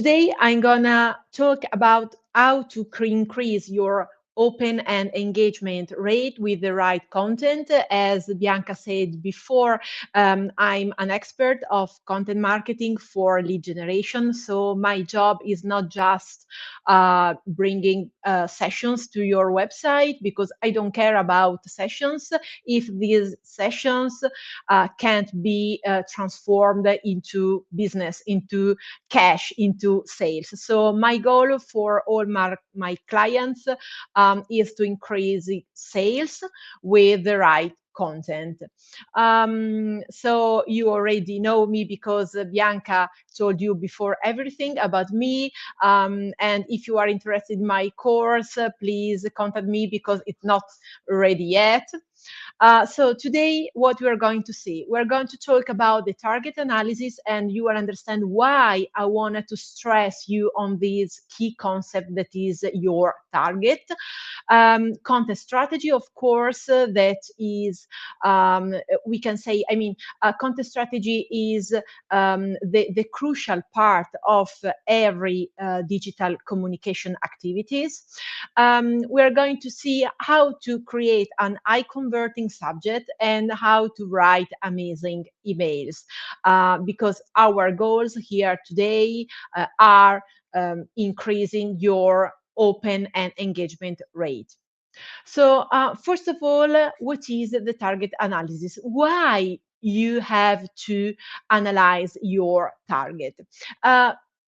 Today, I'm gonna talk about how to increase your open and engagement rate with the right content. As Bianca said before, I'm an expert of content marketing for lead generation. So my job is not just bringing sessions to your website, because I don't care about sessions if these sessions can't be transformed into business, into cash, into sales. So my goal for all my clients is to increase sales with the right content. So you already know me because Bianca told you before everything about me. And if you are interested in my course, please contact me because it's not ready yet. So today, what we are going to see, we're going to talk about the target analysis, and you will understand why I wanted to stress you on this key concept that is your target. Content strategy, of course, that is, we can say, content strategy is the crucial part of every digital communication activities. We're going to see how to create an eye converting subject and how to write amazing emails, because our goals here today are increasing your open and engagement rate. So first of all, what is the target analysis? Why you have to analyze your target?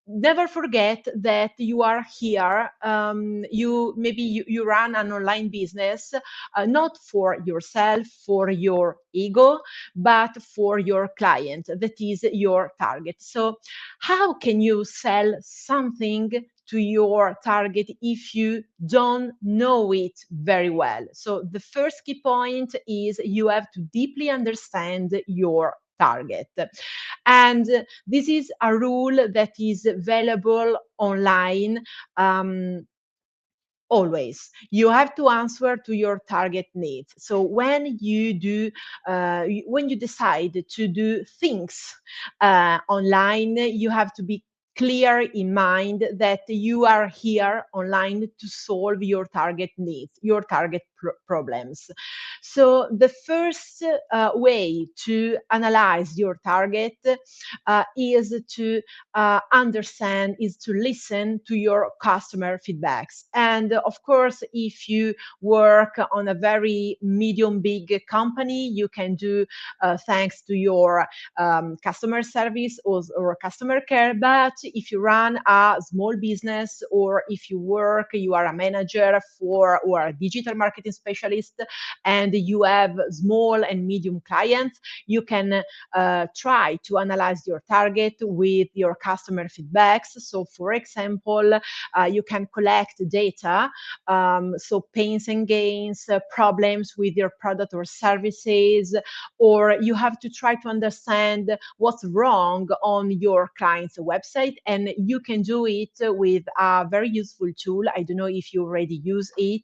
Never forget that you are here. You run an online business, not for yourself, for your ego, but for your client. That is your target. So, how can you sell something to your target if you don't know it very well? So the first key point is you have to deeply understand your target. And this is a rule that is available online. Always, you have to answer to your target needs. So when you decide to do things online, you have to be clear in mind that you are here online to solve your target needs, your target problems. So the first way to analyze your target is to understand, is to listen to your customer feedbacks. And of course, if you work on a very medium big company, you can do thanks to your customer service or customer care. But if you run a small business, or if you are a manager for or a digital marketing specialist, and you have small and medium clients, you can try to analyze your target with your customer feedbacks. So for example, you can collect data, so pains and gains, problems with your product or services, or you have to try to understand what's wrong on your client's website. And you can do it with a very useful tool. I don't know if you already use it.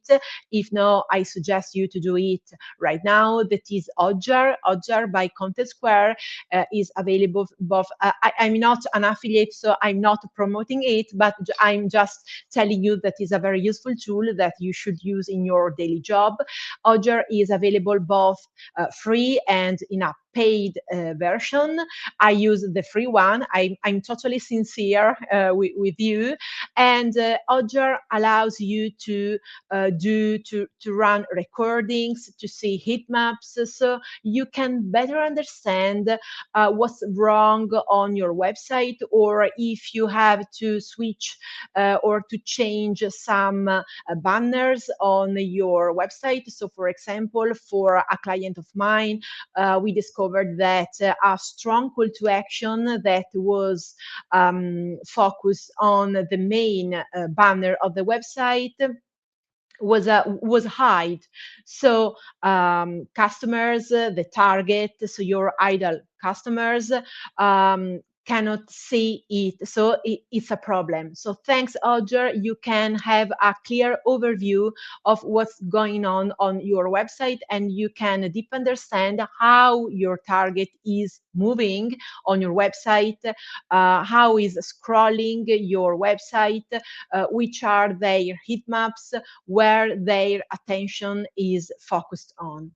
If no, I suggest you to do it right now. That is Ojar. Ojar by Content Square is available both. I'm not an affiliate, so I'm not promoting it, but I'm just telling you that is a very useful tool that you should use in your daily job. Ojar is available both free and in a paid version. I use the free one. I'm totally sincere with you. And Ojar allows you to run recordings, to see heat maps, so you can better understand what's wrong on your website, or if you have to switch or to change some banners on your website. So for example, for a client of mine, we discovered that a strong call to action that was focused on the main banner of the website was hide. So customers, the target, so your ideal customers, cannot see it. So it's a problem. So thanks, Odger, you can have a clear overview of what's going on your website, and you can deep understand how your target is moving on your website, how is scrolling your website, which are their heat maps, where their attention is focused on.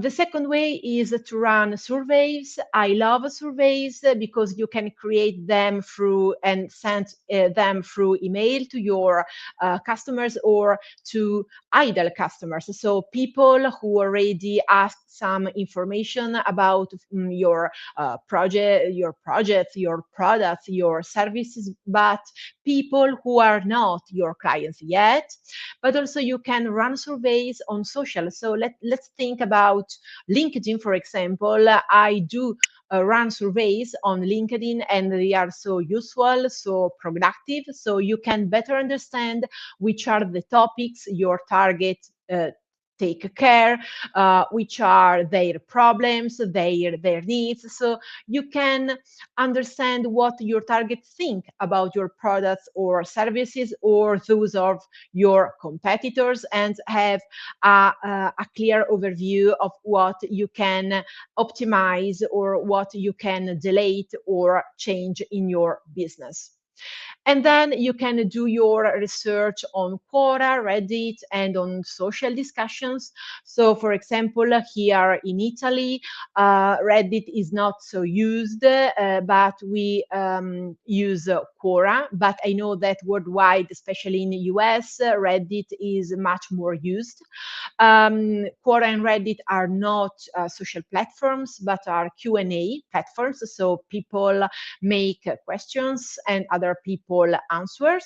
The second way is to run surveys. I love surveys because you can create them through and send them through email to your customers or to idle customers. So people who already asked some information about your projects, your products, your services, but people who are not your clients yet. But also you can run surveys on social. So let's think about LinkedIn, for example. I do run surveys on LinkedIn, and they are so useful, so productive. So you can better understand which are the topics your target take care, which are their problems, their needs. So you can understand what your target think about your products or services or those of your competitors, and have a clear overview of what you can optimize or what you can delete or change in your business. And then you can do your research on Quora, Reddit, and on social discussions. So, for example, here in Italy, Reddit is not so used, but we use Quora. But I know that worldwide, especially in the US, Reddit is much more used. Quora and Reddit are not social platforms, but are Q&A platforms. So people make questions and other people answer.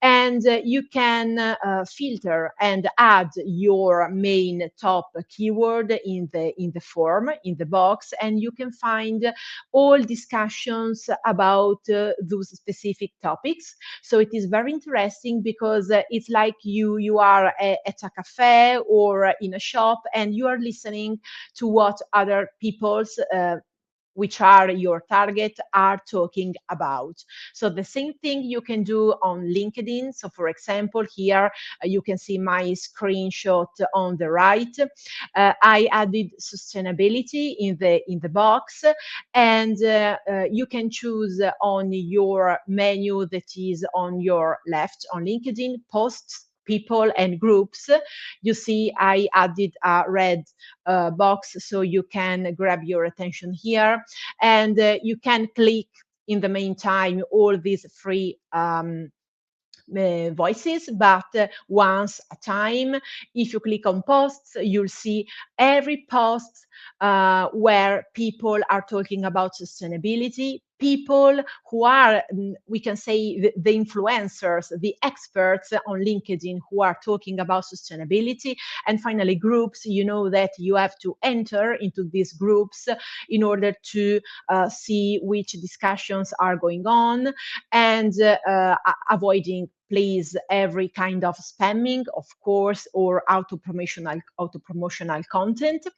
And you can filter and add your main top keyword in the form, in the box, and you can find all discussions about those specific topics. So it is very interesting because it's like you are at a cafe or in a shop, and you are listening to what other people's which are your target are talking about. So the same thing you can do on LinkedIn. So for example, here you can see my screenshot on the right. I added sustainability in the box, and you can choose on your menu that is on your left on LinkedIn, posts, people, and groups. You see I added a red box, so you can grab your attention here, and you can click in the meantime all these free voices, but once a time. If you click on posts, you'll see every post where people are talking about sustainability, people who are, we can say, the influencers, the experts on LinkedIn who are talking about sustainability. And finally, groups. You know that you have to enter into these groups in order to see which discussions are going on, and avoiding, please, every kind of spamming, of course, or auto-promotional content.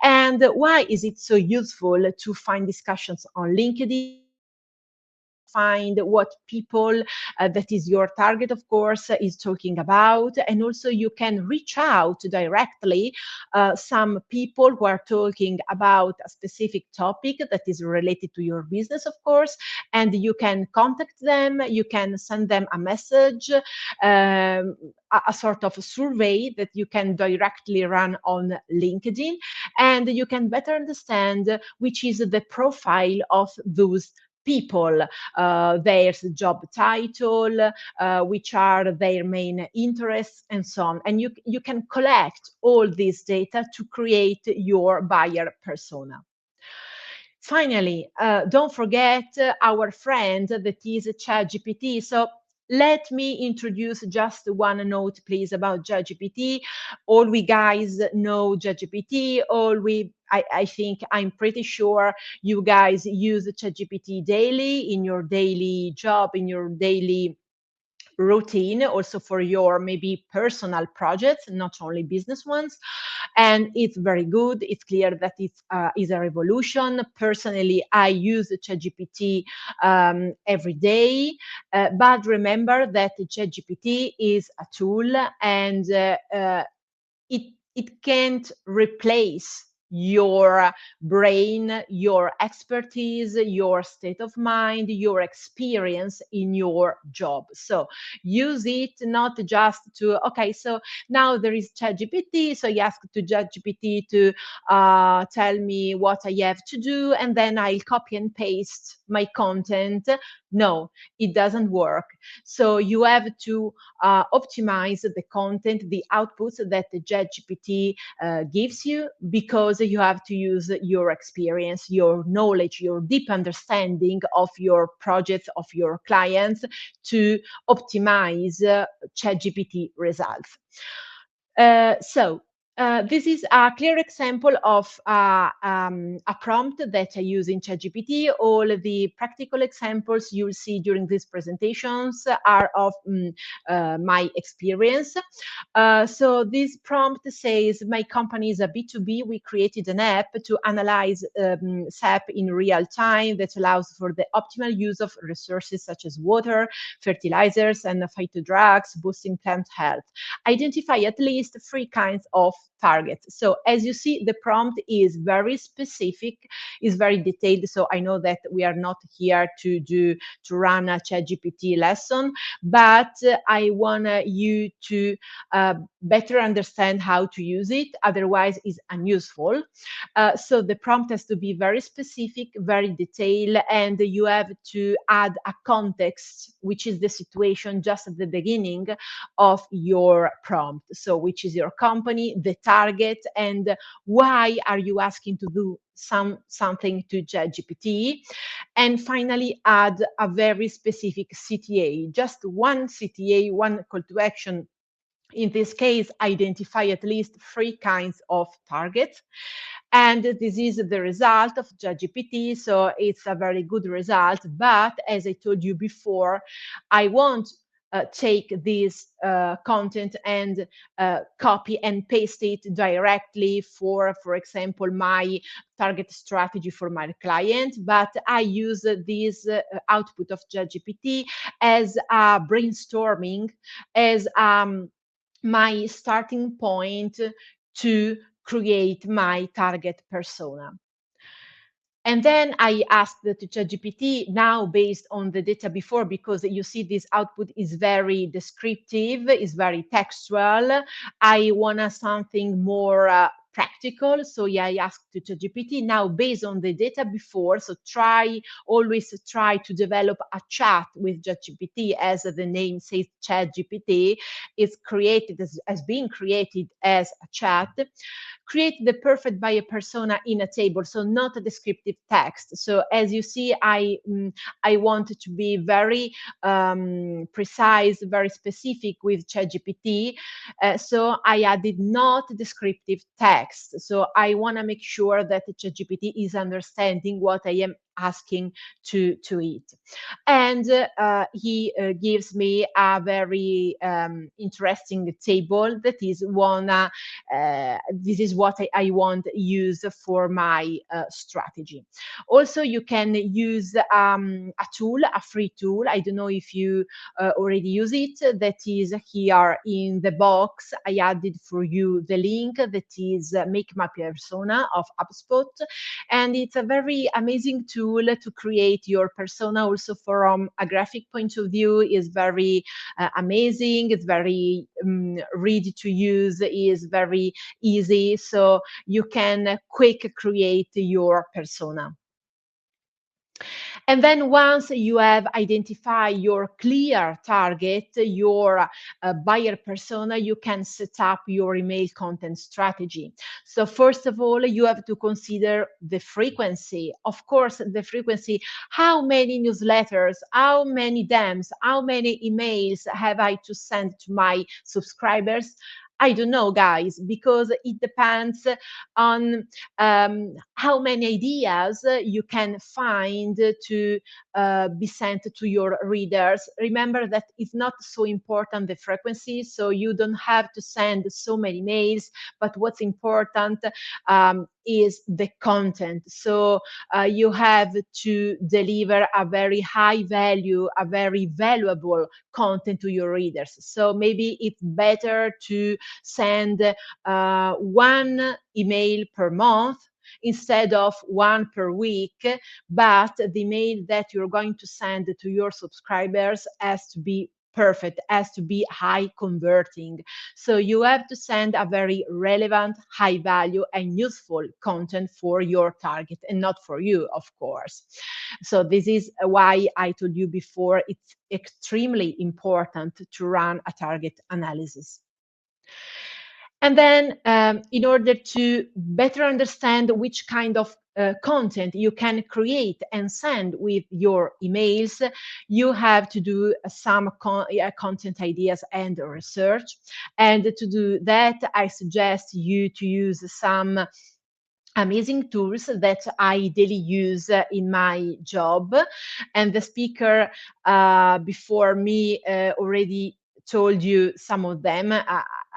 And why is it so useful to find discussions on LinkedIn? Find what people that is your target, of course, is talking about, and also you can reach out directly some people who are talking about a specific topic that is related to your business, of course, and you can contact them, you can send them a message, a sort of survey that you can directly run on LinkedIn, and you can better understand which is the profile of those people, their job title, which are their main interests, and so on. And you can collect all this data to create your buyer persona. Finally, don't forget our friend that is ChatGPT. So let me introduce just one note, please, about ChatGPT. All we guys know ChatGPT. I think, I'm pretty sure you guys use ChatGPT daily in your daily job, in your daily routine also for your maybe personal projects, not only business ones. And it's very good. It's clear that it is a revolution. Personally, I use ChatGPT every day, but remember that ChatGPT is a tool, and it can't replace your brain, your expertise, your state of mind, your experience in your job. So use it not just to, okay, so now there is ChatGPT, so you ask to ChatGPT to tell me what I have to do, and then I'll copy and paste my content. No, it doesn't work. So you have to optimize the content, the outputs that the ChatGPT gives you, because you have to use your experience, your knowledge, your deep understanding of your projects, of your clients, to optimize ChatGPT results. This is a clear example of a prompt that I use in ChatGPT. All the practical examples you'll see during these presentations are of my experience. So this prompt says, my company is a B2B. We created an app to analyze SAP in real time that allows for the optimal use of resources such as water, fertilizers, and phytodrugs, boosting plant health. Identify at least 3 kinds of targets. So as you see, the prompt is very specific, is very detailed. So I know that we are not here to run a ChatGPT lesson, but I want you to better understand how to use it. Otherwise, it's unuseful. So the prompt has to be very specific, very detailed, and you have to add a context, which is the situation just at the beginning of your prompt. So which is your company, the target, and why are you asking to do something to ChatGPT. And finally, add a very specific CTA, just one CTA, one call to action. In this case, identify at least 3 kinds of targets. And this is the result of ChatGPT, so it's a very good result. But as I told you before, I won't take this content and copy and paste it directly for example, my target strategy for my client, but I use this output of ChatGPT as a brainstorming, as my starting point to create my target persona. And then I asked to ChatGPT, now based on the data before, because you see this output is very descriptive, is very textual. I want something more practical. So yeah, I asked to ChatGPT, now based on the data before, so always try to develop a chat with ChatGPT, as the name says, ChatGPT is created as being created as a chat. Create the perfect buyer persona in a table, so not a descriptive text. So as you see, I want to be very precise, very specific with ChatGPT. So I added not descriptive text. So I want to make sure that ChatGPT is understanding what I am asking to it. And he gives me a very interesting table that is one, this is what I want to use for my strategy. Also, you can use a tool, a free tool. I don't know if you already use it. That is here in the box. I added for you the link that is Make My Persona of HubSpot. And it's a very amazing tool to create your persona. Also from a graphic point of view, is very amazing. It's very ready to use, is very easy. So you can quick create your persona. And then once you have identified your clear target, your buyer persona, you can set up your email content strategy. So first of all, you have to consider the frequency. Of course, the frequency, how many newsletters, how many DMs, how many emails have I to send to my subscribers? I don't know, guys, because it depends on how many ideas you can find to be sent to your readers. Remember that it's not so important the frequency, so you don't have to send so many mails, but what's important is the content. So you have to deliver a very high value, a very valuable content to your readers. So maybe it's better to send one email per month instead of one per week, but the email that you're going to send to your subscribers has to be perfect, has to be high converting. So you have to send a very relevant, high value and useful content for your target and not for you, of course. So this is why I told you before, it's extremely important to run a target analysis. And then in order to better understand which kind of content you can create and send with your emails, you have to do some content ideas and research. And to do that, I suggest you to use some amazing tools that I daily use in my job. And the speaker before me already told you some of them,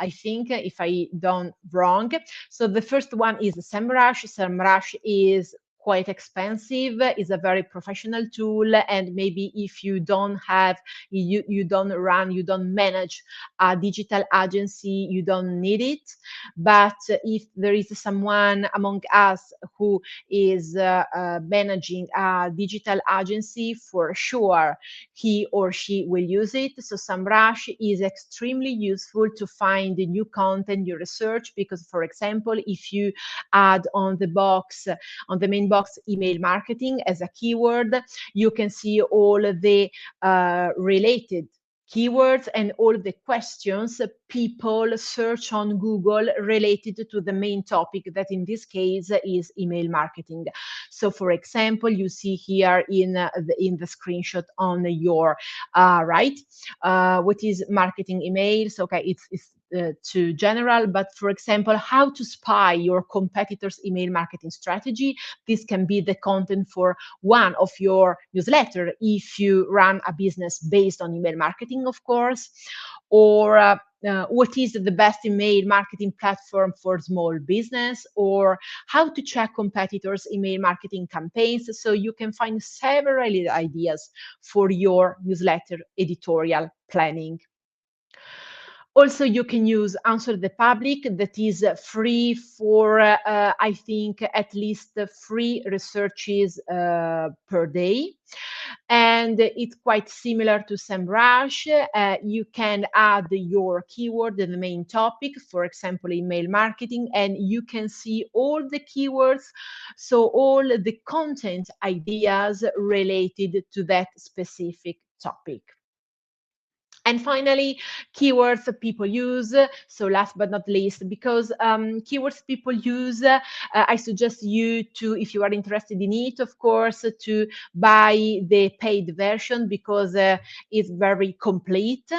I think, if I don't wrong. So the first one is SEMrush. SEMrush is quite expensive, is a very professional tool, and maybe if you don't have, you don't run, you don't manage a digital agency, you don't need it. But if there is someone among us who is managing a digital agency, for sure he or she will use it. So SEMrush is extremely useful to find the new content you research, because, for example, if you add on the box, on the main box, email marketing as a keyword, you can see all the related keywords and all the questions people search on Google related to the main topic, that in this case is email marketing. So, for example, you see here in the screenshot on your right, what is marketing emails? Okay, it's too general, but for example, how to spy your competitors' email marketing strategy. This can be the content for one of your newsletter if you run a business based on email marketing, of course. Or what is the best email marketing platform for small business, or how to check competitors' email marketing campaigns. So you can find several ideas for your newsletter editorial planning. Also, you can use Answer the Public, that is free for, I think, at least 3 researches per day. And it's quite similar to SEMrush. You can add your keyword in the main topic, for example, email marketing, and you can see all the keywords, so all the content ideas related to that specific topic. And finally, keywords that people use. So last but not least, because keywords people use, I suggest you to, if you are interested in it, of course, to buy the paid version, because it's very complete.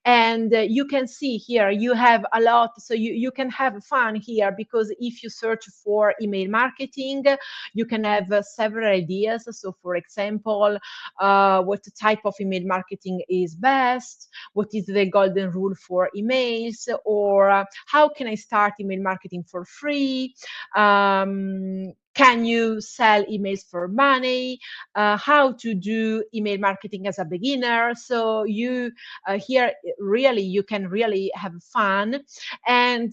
And you can see here, you have a lot, so you can have fun here, because if you search for email marketing, you can have several ideas. So for example, what type of email marketing is best, what is the golden rule for emails, or how can I start email marketing for free? Can you sell emails for money? How to do email marketing as a beginner? So you here really you can really have fun, and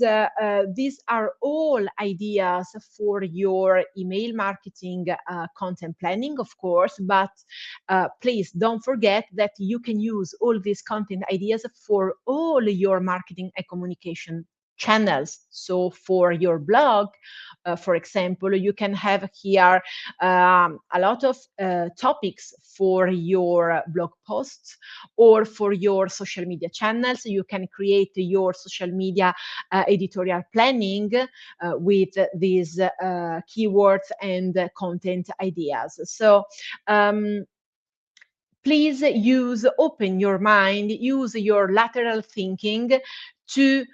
these are all ideas for your email marketing content planning, of course. But please don't forget that you can use all these content ideas for all your marketing and communication channels. So for your blog, for example, you can have here a lot of topics for your blog posts, or for your social media channels. You can create your social media editorial planning with these keywords and content ideas. So please open your mind, use your lateral thinking to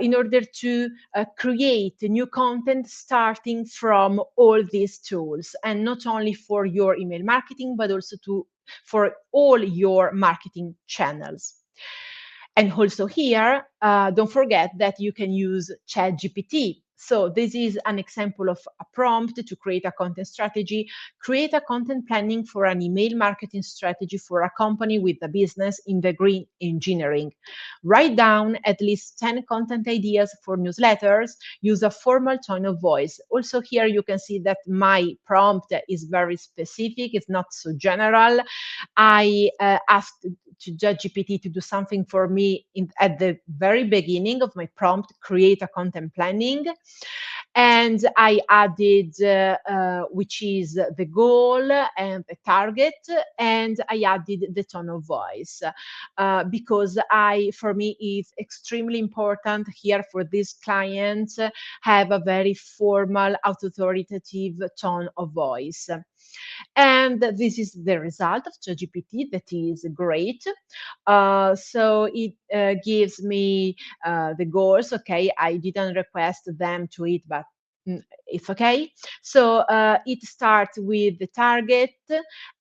in order to create new content starting from all these tools, and not only for your email marketing, but also for all your marketing channels. And also here, don't forget that you can use ChatGPT. So this is an example of a prompt to create a content strategy. Create a content planning for an email marketing strategy for a company with a business in the green engineering. Write down at least 10 content ideas for newsletters. Use a formal tone of voice. Also here you can see that my prompt is very specific. It's not so general. I asked to ChatGPT to do something for me at the very beginning of my prompt, create a content planning. And I added, which is the goal and the target, and I added the tone of voice, because for me, it's extremely important here for this client have a very formal, authoritative tone of voice. And this is the result of ChatGPT. That is great. So it gives me the goals. Okay, I didn't request them to it, but it's okay. So it starts with the target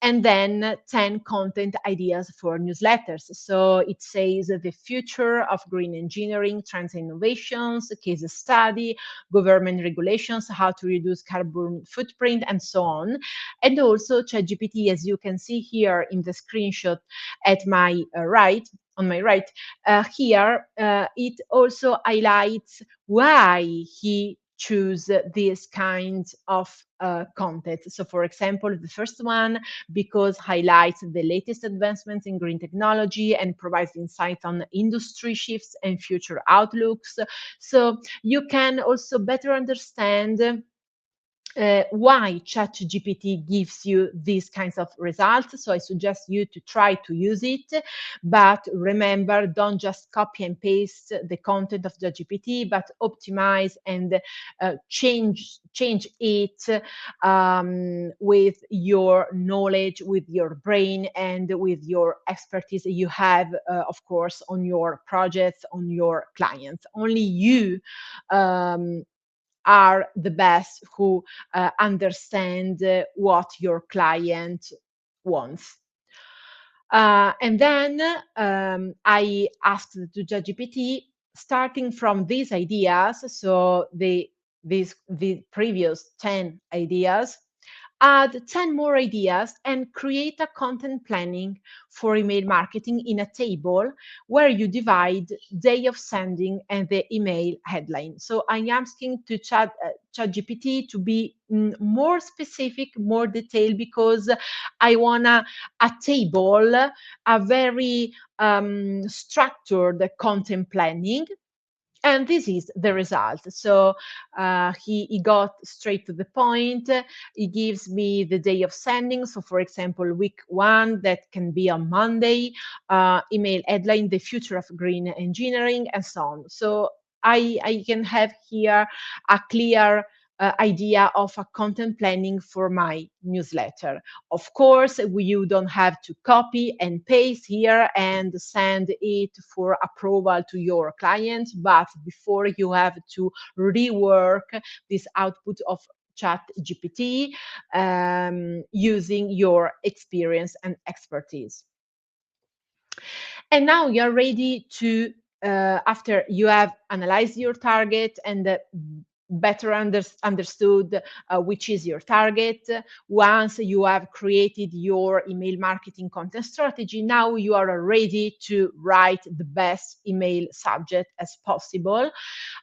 and then 10 content ideas for newsletters. So it says the future of green engineering, trends and innovations, case study, government regulations, how to reduce carbon footprint, and so on. And also ChatGPT, as you can see here in the screenshot at my right, on my right, here, it also highlights why he choose this kind of content. So for example, the first one, because highlights the latest advancements in green technology and provides insight on industry shifts and future outlooks. So you can also better understand why ChatGPT gives you these kinds of results. So I suggest you to try to use it, but remember, don't just copy and paste the content of ChatGPT, but optimize and change it with your knowledge, with your brain, and with your expertise you have, of course, on your projects, on your clients. Only you are the best who understand what your client wants. And then I asked to ChatGPT, starting from these ideas, so the previous 10 ideas, add 10 more ideas and create a content planning for email marketing in a table where you divide day of sending and the email headline. So I'm asking to ChatGPT to be more specific, more detailed, because I want a table, a very structured content planning. And this is the result. So he got straight to the point. He gives me the day of sending. So for example, week 1, that can be on Monday, email headline, the future of green engineering, and so on. So I can have here a clear idea of a content planning for my newsletter. Of course, you don't have to copy and paste here and send it for approval to your client, but before you have to rework this output of ChatGPT using your experience and expertise. And now you're ready to, after you have analyzed your target and better understood which is your target. Once you have created your email marketing content strategy, now you are ready to write the best email subject as possible.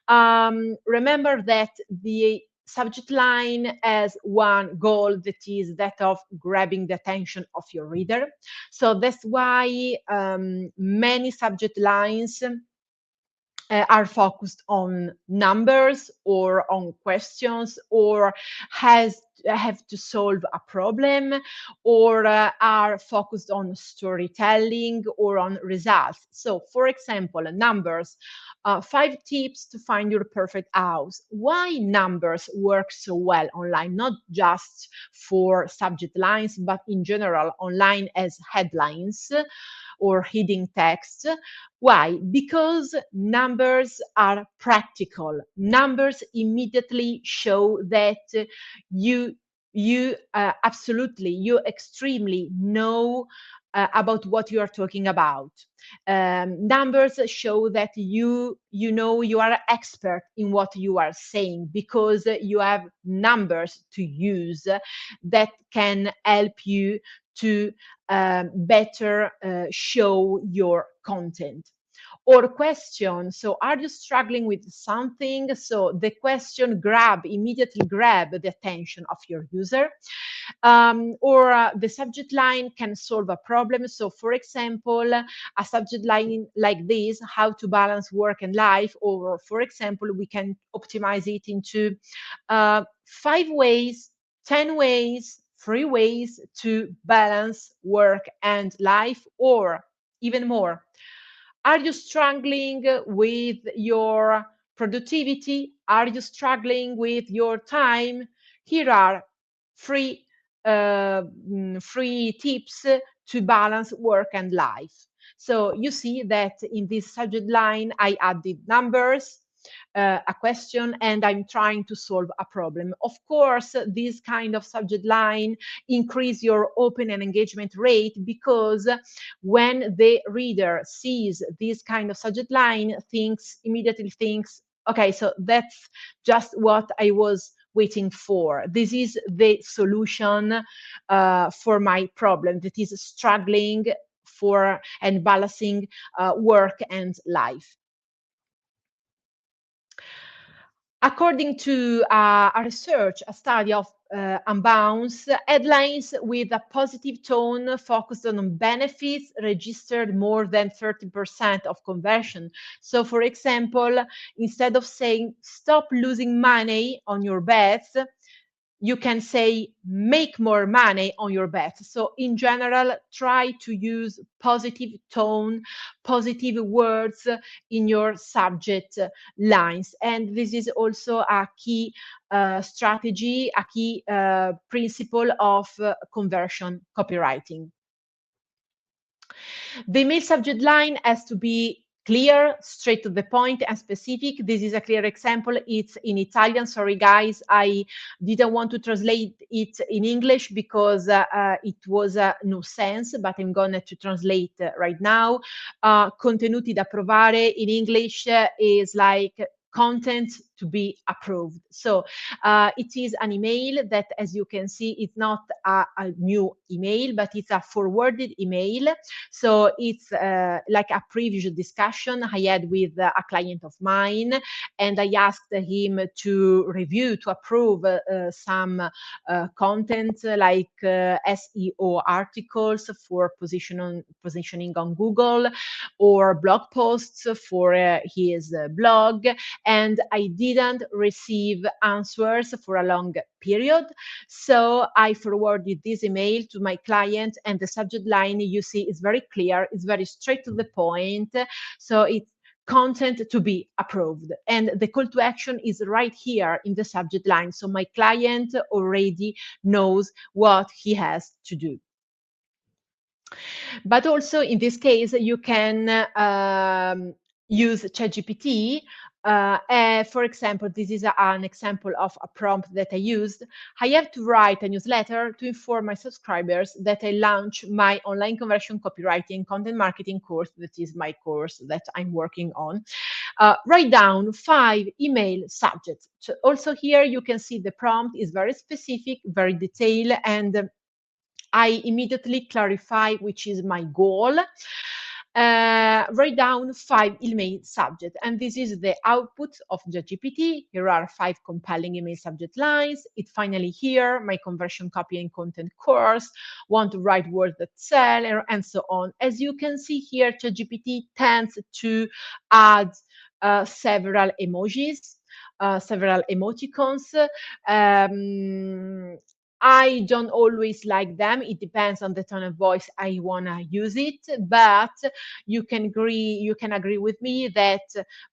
Remember that the subject line has one goal, that is that of grabbing the attention of your reader. So that's why many subject lines are focused on numbers or on questions, or have to solve a problem, or are focused on storytelling or on results. So for example, numbers, 5 tips to find your perfect house. Why numbers work so well online, not just for subject lines, but in general online as headlines or hidden text. Why? Because numbers are practical. Numbers immediately show that you you extremely know about what you are talking about. Numbers show that you know you are expert in what you are saying because you have numbers to use that can help you to better show your content. Or question, so are you struggling with something? So the question immediately grab the attention of your user. Or the subject line can solve a problem. So for example, a subject line like this, how to balance work and life, or for example, we can optimize it into 5 ways, 10 ways, 3 ways to balance work and life, or even more. Are you struggling with your productivity? Are you struggling with your time? Here are free, free tips to balance work and life. So you see that in this subject line, I added numbers, a question, and I'm trying to solve a problem. Of course, this kind of subject line increase your open and engagement rate, because when the reader sees this kind of subject line, immediately thinks, okay, so that's just what I was waiting for. This is the solution for my problem, that is struggling for and balancing work and life. According to a research, a study of Unbounce, headlines with a positive tone focused on benefits registered more than 30% of conversion. So, for example, instead of saying stop losing money on your bets, you can say make more money on your bets. So in general, try to use positive tone, positive words in your subject lines. And this is also a key strategy, a key principle of conversion copywriting. The email subject line has to be clear, straight to the point, and specific. This is a clear example. It's in Italian. Sorry, guys, I didn't want to translate it in English because it was no sense, but I'm going to translate right now. Contenuti da provare in English is like content to be approved. So it is an email that, as you can see, it's not a new email, but it's a forwarded email. So it's like a previous discussion I had with a client of mine, and I asked him to review, to approve some content like SEO articles for positioning on Google, or blog posts for his blog. And I didn't receive answers for a long period. So I forwarded this email to my client, and the subject line, you see, is very clear, it's very straight to the point. So it's content to be approved. And the call to action is right here in the subject line. So my client already knows what he has to do. But also in this case, you can use ChatGPT. For example, this is an example of a prompt that I used. I have to write a newsletter to inform my subscribers that I launch my online conversion copywriting content marketing course. That is my course that I'm working on. Write down 5 email subjects. So also here you can see the prompt is very specific, very detailed, and I immediately clarify which is my goal. Write down 5 email subjects, and this is the output of ChatGPT. Here are 5 compelling email subject lines. It finally here, my conversion copy and content course, want to write words that sell, and so on. As you can see here, ChatGPT tends to add several emojis, several emoticons. I don't always like them. It depends on the tone of voice I want to use it, but you can agree with me that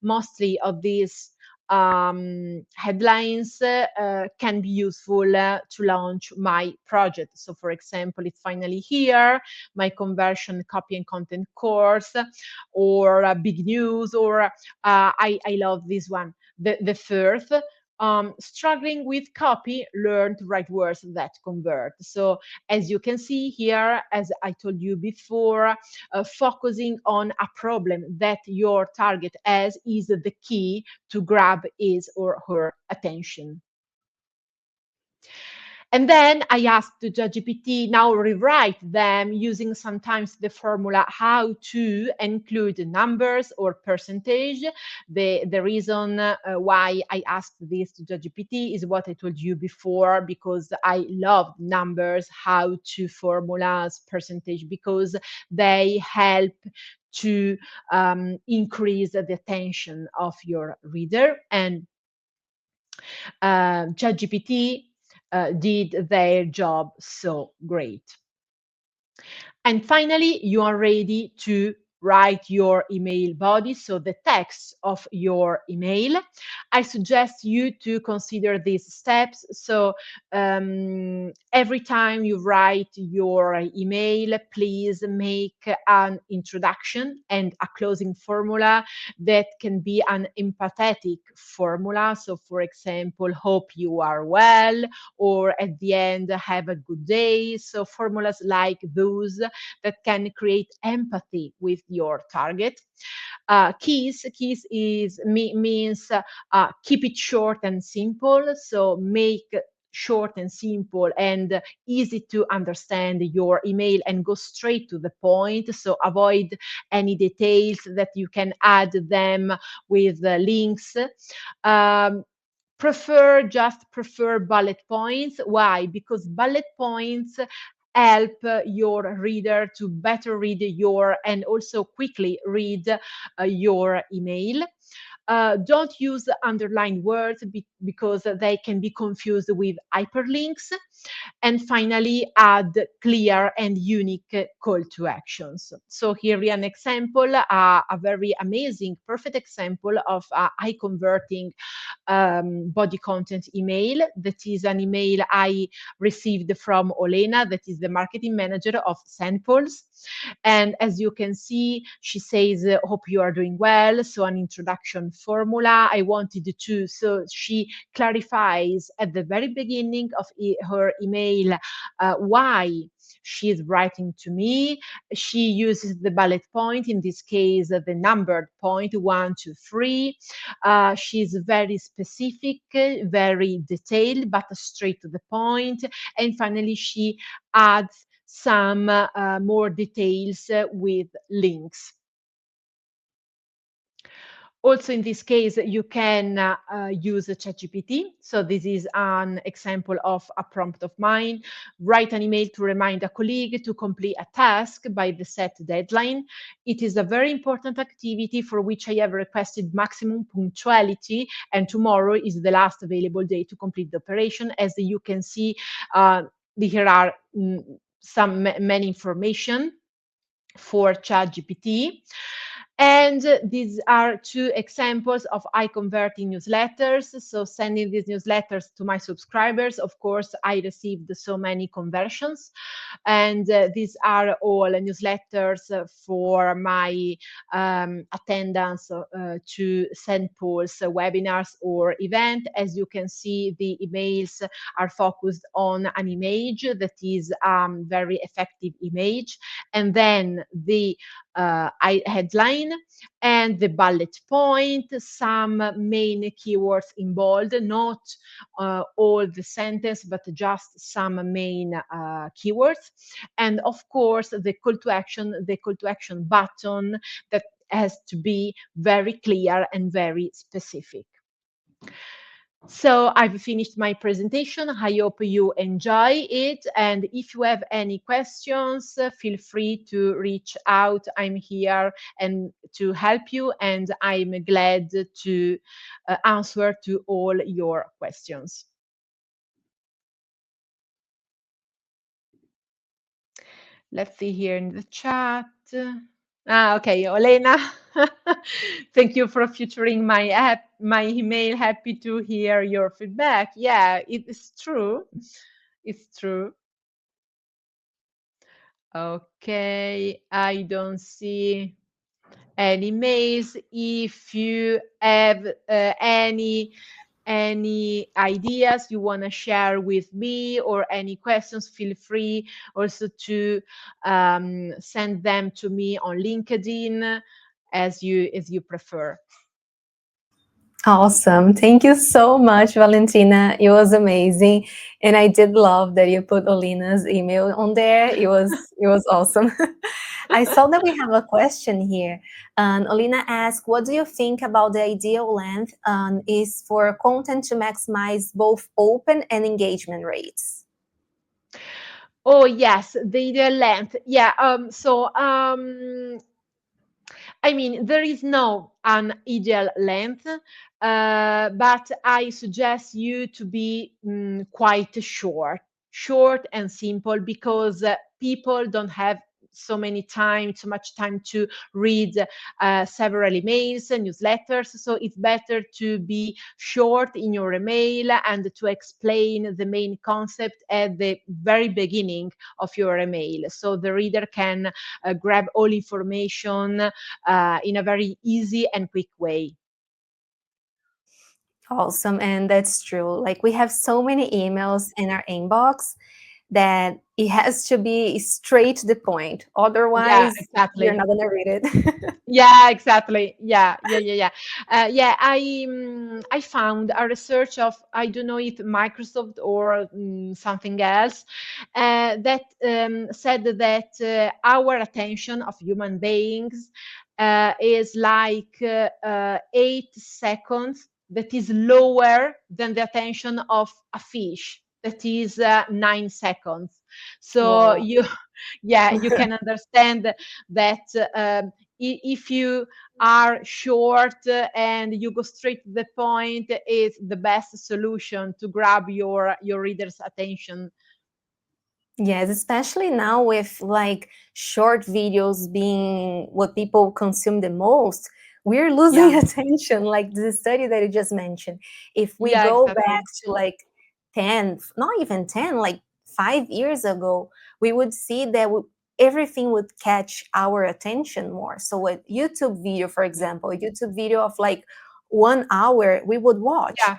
mostly of these headlines can be useful to launch my project. So for example, it's finally here, my conversion copy and content course, or big news, or I love this one, the first. Struggling with copy, learn to write words that convert. So as you can see here, as I told you before, focusing on a problem that your target has is the key to grab his or her attention. And then I asked the ChatGPT now rewrite them using sometimes the formula how to include numbers or percentage. The reason why I asked this to ChatGPT is what I told you before, because I love numbers, how to formulas, percentage, because they help to increase the attention of your reader. And ChatGPT did their job so great. And finally, you are ready to write your email body, so the text of your email. I suggest you to consider these steps. So every time you write your email, please make an introduction and a closing formula that can be an empathetic formula. So for example, hope you are well, or at the end, have a good day. So formulas like those that can create empathy with your target. Keys means keep it short and simple. So make short and simple and easy to understand your email and go straight to the point. So avoid any details that you can add them with links. Um, prefer bullet points. Why? Because bullet points help your reader to better read your and also quickly read your email. Don't use underlined words because they can be confused with hyperlinks. And finally, add clear and unique call to actions. So here is an example, a very amazing, perfect example of a high converting body content email. That is an email I received from Olena, that is the marketing manager of SendPulse. And as you can see, she says, hope you are doing well. So an introduction formula I wanted to, so she clarifies at the very beginning of her email why she is writing to me. She uses the bullet point, in this case, the numbered point, 1, 2, 3. She's very specific, very detailed, but straight to the point. And finally, she adds some more details with links. Also, in this case, you can use ChatGPT. So this is an example of a prompt of mine. Write an email to remind a colleague to complete a task by the set deadline. It is a very important activity for which I have requested maximum punctuality, and tomorrow is the last available day to complete the operation. As you can see, here are many information for ChatGPT. And these are two examples of high converting newsletters. So sending these newsletters to my subscribers, of course, I received so many conversions. And these are all newsletters for my attendance to SendPulse webinars or event. As you can see, the emails are focused on an image that is very effective image. And then the headline and the bullet point, some main keywords in bold, not all the sentence, but just some main keywords. And of course, the call to action button that has to be very clear and very specific. So I've finished my presentation. I hope you enjoy it. And if you have any questions, feel free to reach out. I'm here and to help you, and I'm glad to answer to all your questions. Let's see here in the chat. Okay, Olena. Thank you for featuring my email. Happy to hear your feedback. Yeah, it is true. It's true. Okay, I don't see any mails. If you have any ideas you want to share with me or any questions, feel free also to send them to me on LinkedIn as you prefer. Awesome. Thank you so much, Valentina. It was amazing. And I did love that you put Olina's email on there. It was awesome. I saw that we have a question here. Olina asked, what do you think about the ideal length is for content to maximize both open and engagement rates? Oh yes, the length. Yeah. I mean, there is no an ideal length, but I suggest you to be quite short and simple, because people don't have so much time to read several emails and newsletters. So it's better to be short in your email and to explain the main concept at the very beginning of your email, so the reader can grab all information in a very easy and quick way. Awesome. And that's true. Like we have so many emails in our inbox that it has to be straight to the point. Yeah, Otherwise, you're exactly. not going to read it. Yeah, exactly. Yeah. Yeah, I found a research of, I don't know if Microsoft or something else, that said that our attention of human beings is like 8 seconds. That is lower than the attention of a fish. That is 9 seconds. So Whoa. you, yeah, you can understand that. If you are short and you go straight to the point, is the best solution to grab your reader's attention. Yes, especially now with like short videos being what people consume the most, we're losing Yeah, attention. Like the study that you just mentioned. If we yeah, go back exactly. to like 10, not even 10, like 5 years ago, we would see that everything would catch our attention more. So a YouTube video, for example, a YouTube video of like 1 hour, we would watch. Yeah,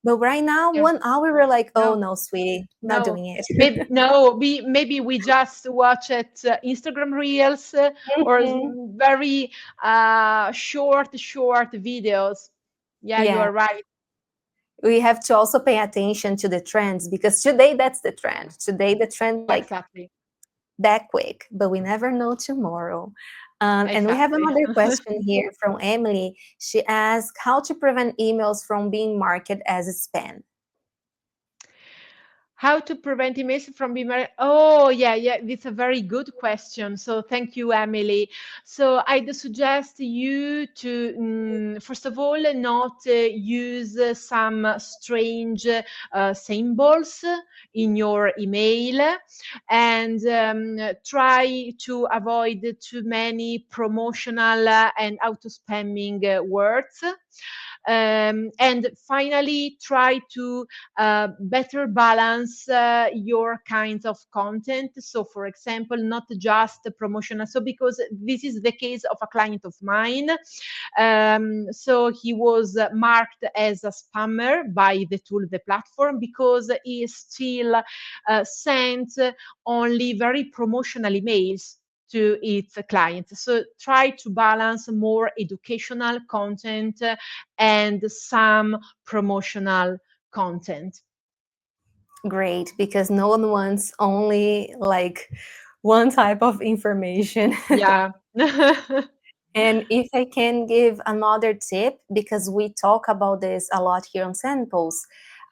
But right now, yeah. 1 hour, we're like, oh No, no, sweetie, not no. doing it. Maybe no. Maybe we just watch it Instagram reels or Mhm. very short videos. Yeah, you Yeah, are right. we have to also pay attention to the trends because today that's the trend. Today the trend like Exactly. that quick, but we never know tomorrow. And we have Exactly. another question here from Emily. She asked how to prevent emails from being marked as spam. How to prevent emails from being married? Oh, yeah. It's a very good question. So thank you, Emily. So I'd suggest you to, first of all, not use some strange symbols in your email, and try to avoid too many promotional and auto spamming words. And finally, try to better balance your kinds of content. So, for example, not just promotional. So, because this is the case of a client of mine, so he was marked as a spammer by the tool, the platform, because he still sent only very promotional emails to its clients. So try to balance more educational content and some promotional content. Great, because no one wants only like one type of information. Yeah. And if I can give another tip, because we talk about this a lot here on SendPulse,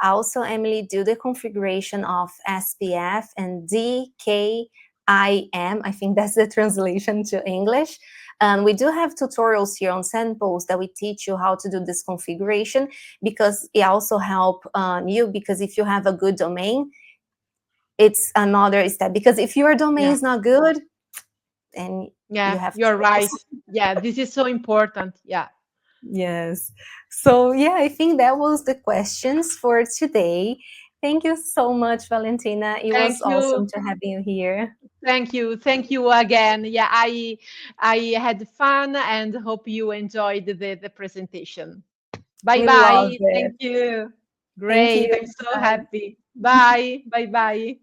also, Emily, do the configuration of SPF and DKIM. I think that's the translation to English. And we do have tutorials here on SendPulse that we teach you how to do this configuration because it also help you because if you have a good domain, it's another step. Because if your domain Yeah. is not good, and you Yeah, have you're right. tools. Yeah, this is so important. Yeah. Yes. So, yeah, I think that was the questions for today. Thank you so much, Valentina. It was Thank awesome you. to have you here. Thank you. Thank you again. Yeah, I had fun and hope you enjoyed the presentation. Bye We love bye. Thank it. you. Thank Great. you. I'm so Bye. happy. Bye. Bye bye.